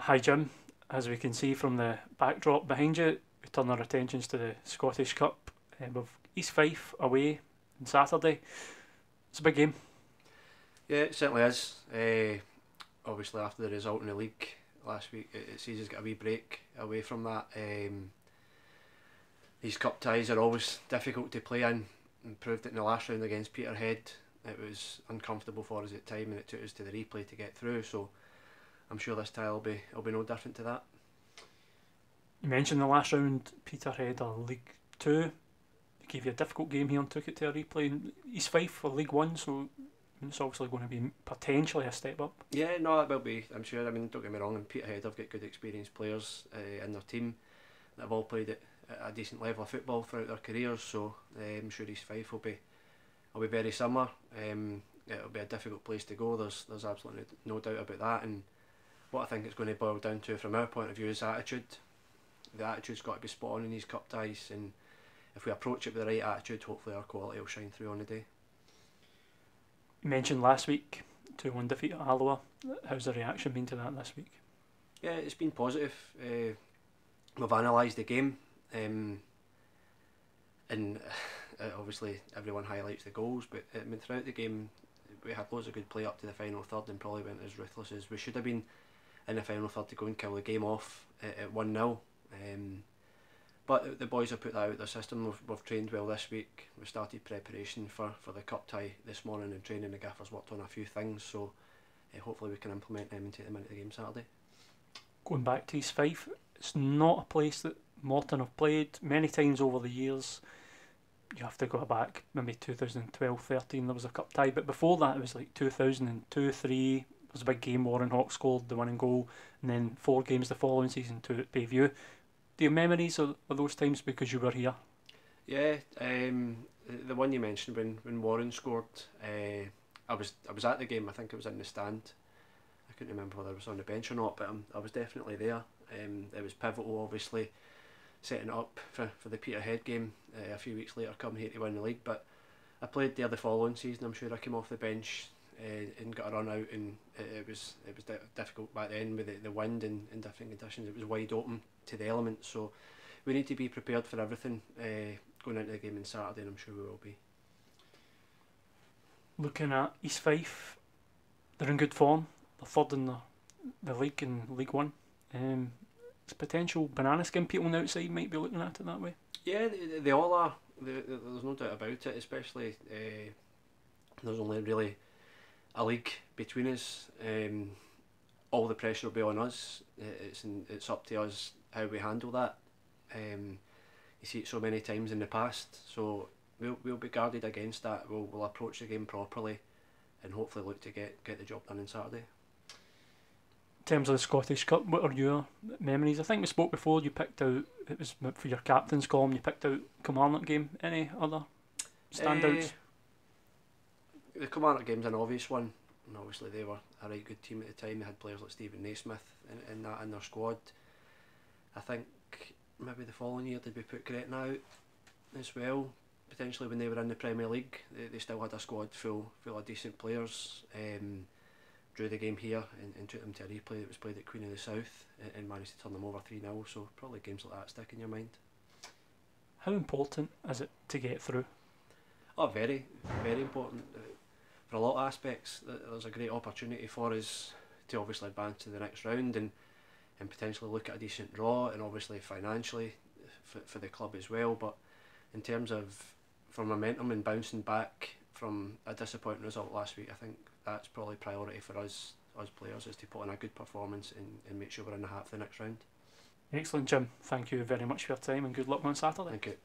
Hi Jim, as we can see from the backdrop behind you, we turn our attentions to the Scottish Cup with East Fife away on Saturday. It's a big game. Yeah, it certainly is. Obviously, after the result in the league last week, it sees us get a wee break away from that. These cup ties are always difficult to play in, and proved it in the last round against Peterhead. It was uncomfortable for us at the time, and it took us to the replay to get through. So I'm sure this tie will be no different to that. You mentioned the last round, Peterhead are League 2. They gave you a difficult game here and took it to a replay. East Fife are League 1, so it's obviously going to be potentially a step up. Yeah, no, it will be, I'm sure. I mean, don't get me wrong, in Peterhead I've got good experienced players in their team that have all played at a decent level of football throughout their careers, so I'm sure East Fife will be very similar. It'll be a difficult place to go, there's absolutely no doubt about that, and what I think it's going to boil down to from our point of view is attitude. The attitude's got to be spot on in these cup ties, and if we approach it with the right attitude, hopefully our quality will shine through on the day. You mentioned last week 2-1 defeat at Alloa. How's the reaction been to that this week? Yeah, it's been positive. We've analysed the game, and obviously everyone highlights the goals, but I mean, throughout the game we had loads of good play up to the final third and probably went as ruthless as we should have been in the final third to go and kill the game off at 1-0. But the boys have put that out their system. We've trained well this week. We started preparation for the cup tie this morning, and training the gaffers worked on a few things, so hopefully we can implement them and take them into the game Saturday. Going back to East Fife, it's not a place that Morton have played many times over the years. You have to go back maybe 2012-13 there was a cup tie, but before that it was like 2002-03. There was a big game, Warren Hawk scored the winning goal, and then 4 games the following season, 2 at Bayview. Do you have memories of those times because you were here? Yeah, the one you mentioned when Morton scored, I was at the game. I think I was in the stand. I couldn't remember whether I was on the bench or not, but I was definitely there. It was pivotal, obviously, setting it up for the Peterhead game a few weeks later, coming here to win the league. But I played there the following season. I'm sure I came off the bench and got a run out, and it was difficult back then with the wind and different conditions. It was wide open to the elements, so we need to be prepared for everything going into the game on Saturday, and I'm sure we will be. Looking at East Fife, they're in good form. They're third in the league in League 1. It's potential banana skin people on the outside might be looking at it that way. Yeah, they all are. There's no doubt about it, especially there's only really a league between us. All the pressure will be on us. It's up to us how we handle that. You see it so many times in the past, so we'll be guarded against that. We'll approach the game properly, and hopefully look to get the job done on Saturday. In terms of the Scottish Cup, what are your memories? I think we spoke before. You picked out, it was for your captain's column, you picked out Kilmarnock game. Any other standouts? The Kilmarnock game's an obvious one, and obviously they were a right good team at the time. They had players like Stephen Naismith in their squad. I think maybe the following year did we put Gretna out as well, potentially when they were in the Premier League. They still had a squad full of decent players. Drew the game here and took them to a replay that was played at Queen of the South and managed to turn them over 3-0, so probably games like that stick in your mind. How important is it to get through? Oh, very, very important. For a lot of aspects, there's a great opportunity for us to obviously advance to the next round and potentially look at a decent draw, and obviously financially for the club as well. But in terms of for momentum and bouncing back from a disappointing result last week, I think that's probably priority for us players, is to put in a good performance and make sure we're in the hat for the next round. Excellent, Jim. Thank you very much for your time and good luck on Saturday. Thank you.